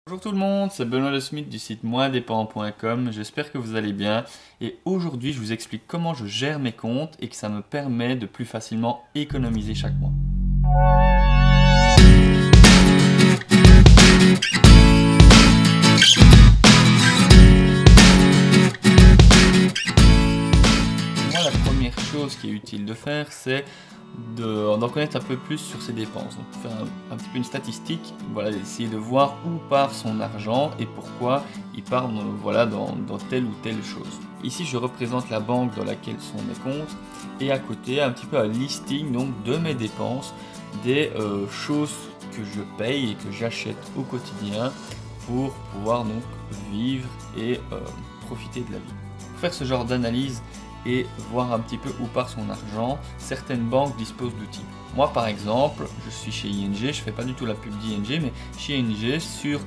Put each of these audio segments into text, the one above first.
Bonjour tout le monde, c'est Benoît Le Smith du site moindépendant.com, j'espère que vous allez bien et aujourd'hui je vous explique comment je gère mes comptes et que ça me permet de plus facilement économiser chaque mois. Pour moi, la première chose qui est utile de faire, c'est d'en connaître un peu plus sur ses dépenses. Donc faire un petit peu une statistique, voilà, essayer de voir où part son argent et pourquoi il part dans telle ou telle chose. Ici je représente la banque dans laquelle sont mes comptes et à côté un petit peu un listing donc, de mes dépenses, des choses que je paye et que j'achète au quotidien pour pouvoir donc vivre et profiter de la vie. Pour faire ce genre d'analyse et voir un petit peu où part son argent, certaines banques disposent d'outils. Moi par exemple, je suis chez ING, je ne fais pas du tout la pub d'ING, mais chez ING sur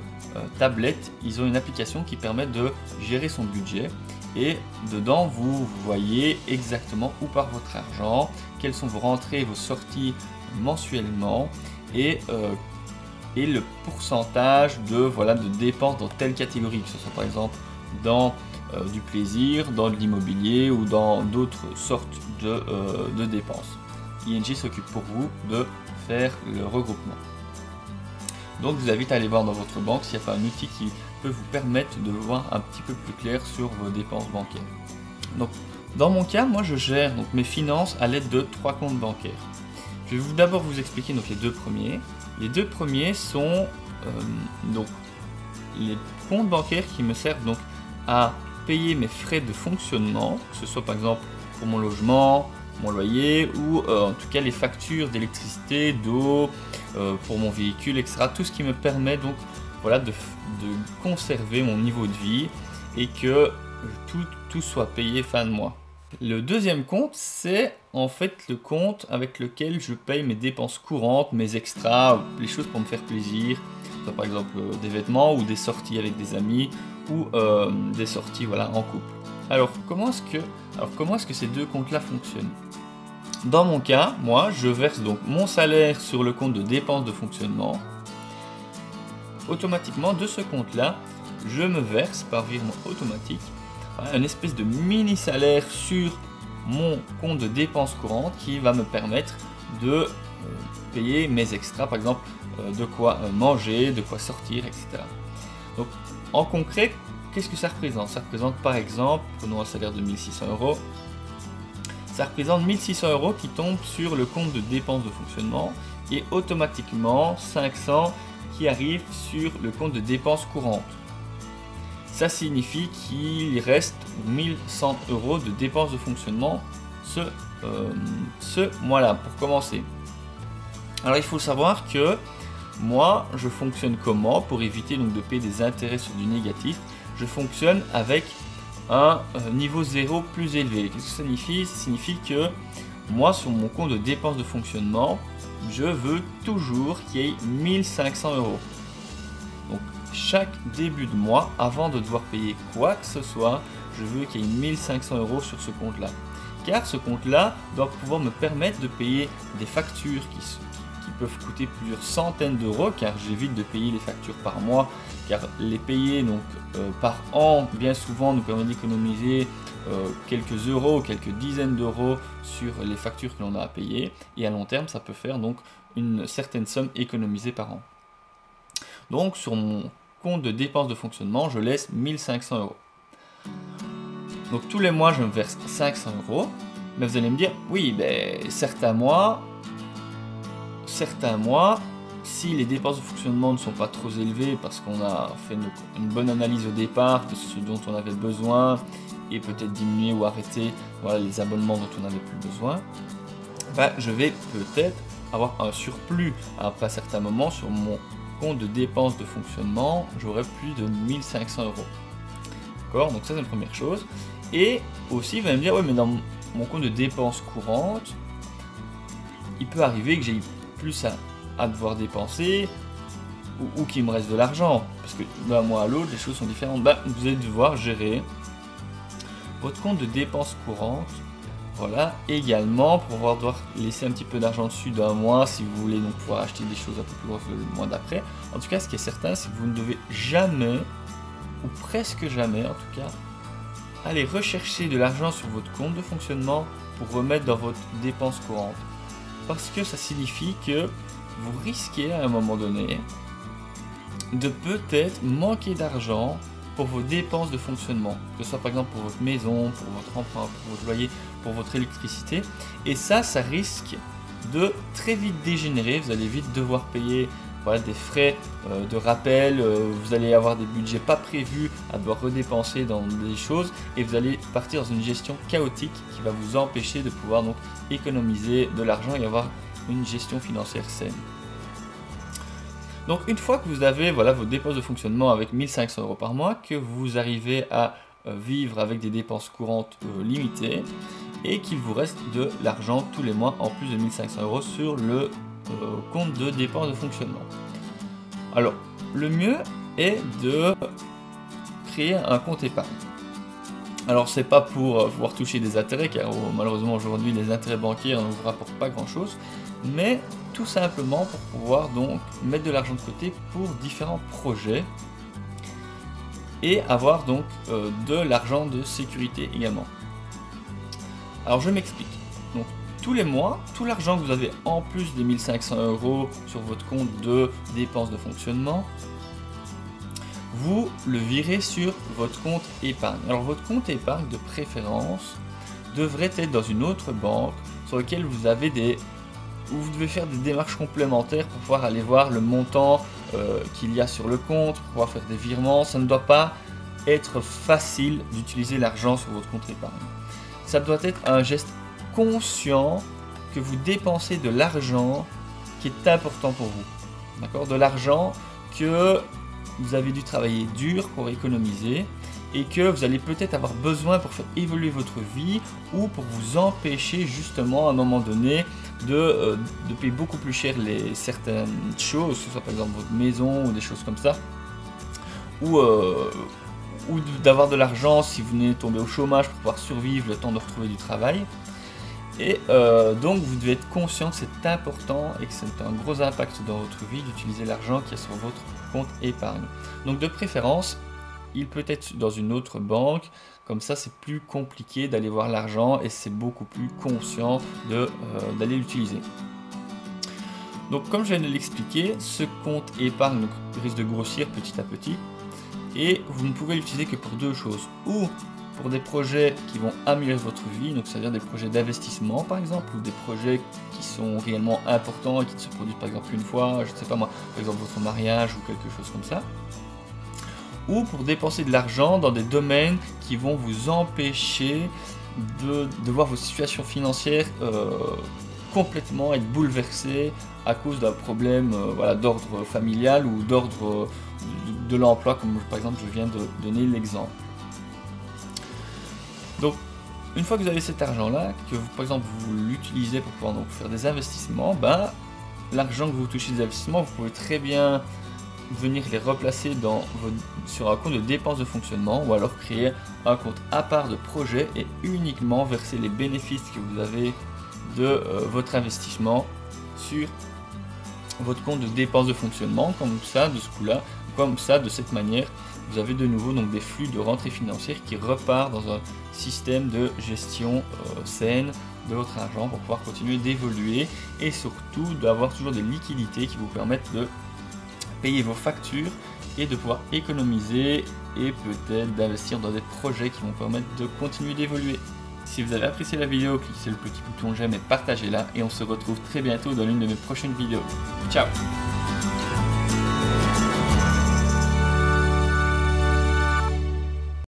tablette, ils ont une application qui permet de gérer son budget et dedans vous voyez exactement où part votre argent, quelles sont vos rentrées et vos sorties mensuellement et le pourcentage de dépenses dans telle catégorie, que ce soit par exemple dans du plaisir, dans de l'immobilier ou dans d'autres sortes de dépenses. ING s'occupe pour vous de faire le regroupement. Donc je vous invite à aller voir dans votre banque s'il n'y a pas un outil qui peut vous permettre de voir un petit peu plus clair sur vos dépenses bancaires. Donc dans mon cas, moi je gère donc, mes finances à l'aide de 3 comptes bancaires. Je vais d'abord vous expliquer donc, les deux premiers. Les deux premiers sont donc les comptes bancaires qui me servent donc à payer mes frais de fonctionnement, que ce soit par exemple pour mon logement, mon loyer ou en tout cas les factures d'électricité, d'eau, pour mon véhicule, etc. Tout ce qui me permet donc de conserver mon niveau de vie et que tout soit payé fin de mois. Le deuxième compte, c'est en fait le compte avec lequel je paye mes dépenses courantes, mes extras, les choses pour me faire plaisir, par exemple des vêtements ou des sorties avec des amis ou des sorties en couple. Alors comment est-ce que ces deux comptes-là fonctionnent? Dans mon cas, moi je verse donc mon salaire sur le compte de dépenses de fonctionnement. Automatiquement de ce compte-là, je me verse par virement automatique une espèce de mini salaire sur mon compte de dépenses courantes qui va me permettre de payer mes extras, par exemple de quoi manger, de quoi sortir, etc. Donc en concret, qu'est-ce que ça représente? Ça représente par exemple, prenons un salaire de 1600 €, ça représente 1600 € qui tombent sur le compte de dépenses de fonctionnement et automatiquement 500 qui arrivent sur le compte de dépenses courantes. Ça signifie qu'il reste 1100 € de dépenses de fonctionnement ce mois-là pour commencer. Alors il faut savoir que moi je fonctionne comment pour éviter donc de payer des intérêts sur du négatif. Je fonctionne avec un niveau 0 plus élevé. Qu'est-ce que ça signifie? Ça signifie que moi sur mon compte de dépenses de fonctionnement, je veux toujours qu'il y ait 1500 €. Donc chaque début de mois, avant de devoir payer quoi que ce soit, je veux qu'il y ait 1500 € sur ce compte-là. Car ce compte-là doit pouvoir me permettre de payer des factures qui peuvent coûter plusieurs centaines d'euros, car j'évite de payer les factures par mois, car les payer donc, par an, bien souvent, nous permet d'économiser quelques euros, quelques dizaines d'euros sur les factures que l'on a à payer, et à long terme, ça peut faire donc une certaine somme économisée par an. Donc sur mon compte de dépenses de fonctionnement, je laisse 1500 €. Donc tous les mois, je me verse 500 €, mais vous allez me dire, oui, certains mois, si les dépenses de fonctionnement ne sont pas trop élevées parce qu'on a fait une bonne analyse au départ de ce dont on avait besoin et peut-être diminuer ou arrêter les abonnements dont on n'avait plus besoin, je vais peut-être avoir un surplus après un certain moment sur mon compte de dépenses de fonctionnement, j'aurai plus de 1500 €. D'accord? Donc ça c'est la première chose. Et aussi, vous allez me dire, oui mais dans mon compte de dépenses courantes, il peut arriver que j'ai plus à devoir dépenser ou qu'il me reste de l'argent, parce que d'un mois à l'autre les choses sont différentes. Vous allez devoir gérer votre compte de dépenses courantes Voilà, également pour devoir laisser un petit peu d'argent dessus d'un mois si vous voulez donc pouvoir acheter des choses un peu plus grosses le mois d'après. En tout cas, ce qui est certain, c'est que vous ne devez jamais, ou presque jamais en tout cas, aller rechercher de l'argent sur votre compte de fonctionnement pour remettre dans votre dépense courante. Parce que ça signifie que vous risquez à un moment donné de peut-être manquer d'argent pour vos dépenses de fonctionnement, que ce soit par exemple pour votre maison, pour votre emprunt, pour votre loyer, pour votre électricité. Et ça risque de très vite dégénérer. Vous allez vite devoir payer des frais de rappel, vous allez avoir des budgets pas prévus à devoir redépenser dans des choses et vous allez partir dans une gestion chaotique qui va vous empêcher de pouvoir donc économiser de l'argent et avoir une gestion financière saine. Donc une fois que vous avez vos dépenses de fonctionnement avec 1500 € par mois, que vous arrivez à vivre avec des dépenses courantes limitées et qu'il vous reste de l'argent tous les mois en plus de 1500 € sur le compte de dépenses de fonctionnement. Alors le mieux est de créer un compte épargne. Alors c'est pas pour pouvoir toucher des intérêts car malheureusement aujourd'hui les intérêts bancaires ne vous rapportent pas grand chose, mais tout simplement pour pouvoir donc mettre de l'argent de côté pour différents projets et avoir donc de l'argent de sécurité également. Alors je m'explique. Donc tous les mois, tout l'argent que vous avez en plus des 1500 € sur votre compte de dépenses de fonctionnement, vous le virez sur votre compte épargne. Alors votre compte épargne de préférence devrait être dans une autre banque sur laquelle vous devez faire des démarches complémentaires pour pouvoir aller voir le montant qu'il y a sur le compte, pour pouvoir faire des virements. Ça ne doit pas être facile d'utiliser l'argent sur votre compte épargne. Ça doit être un geste conscient que vous dépensez de l'argent qui est important pour vous. D'accord ? De l'argent que vous avez dû travailler dur pour économiser et que vous allez peut-être avoir besoin pour faire évoluer votre vie ou pour vous empêcher justement à un moment donné de payer beaucoup plus cher certaines choses, que ce soit par exemple votre maison ou des choses comme ça, ou d'avoir de l'argent si vous venez de tomber au chômage pour pouvoir survivre le temps de retrouver du travail. Et donc vous devez être conscient que c'est important et que c'est un gros impact dans votre vie d'utiliser l'argent qui est sur votre compte épargne. Donc de préférence, il peut être dans une autre banque, comme ça c'est plus compliqué d'aller voir l'argent et c'est beaucoup plus conscient d'aller l'utiliser. Donc comme je viens de l'expliquer, ce compte épargne risque de grossir petit à petit et vous ne pouvez l'utiliser que pour deux choses, ou pour des projets qui vont améliorer votre vie, donc c'est-à-dire des projets d'investissement par exemple, ou des projets qui sont réellement importants et qui se produisent par exemple une fois, je ne sais pas moi, par exemple votre mariage ou quelque chose comme ça, ou pour dépenser de l'argent dans des domaines qui vont vous empêcher de voir vos situations financières complètement être bouleversées à cause d'un problème d'ordre familial ou d'ordre de l'emploi, comme par exemple je viens de donner l'exemple. Donc une fois que vous avez cet argent là, que par exemple vous l'utilisez pour pouvoir donc faire des investissements, l'argent que vous touchez des investissements, vous pouvez très bien venir les replacer sur un compte de dépenses de fonctionnement ou alors créer un compte à part de projet et uniquement verser les bénéfices que vous avez de votre investissement sur votre compte de dépenses de fonctionnement, comme ça, de ce coup-là, comme ça, de cette manière, vous avez de nouveau donc des flux de rentrée financière qui repartent dans un système de gestion saine de votre argent pour pouvoir continuer d'évoluer et surtout d'avoir toujours des liquidités qui vous permettent de payer vos factures et de pouvoir économiser et peut-être d'investir dans des projets qui vont permettre de continuer d'évoluer. Si vous avez apprécié la vidéo, cliquez sur le petit bouton j'aime et partagez-la et on se retrouve très bientôt dans l'une de mes prochaines vidéos. Ciao!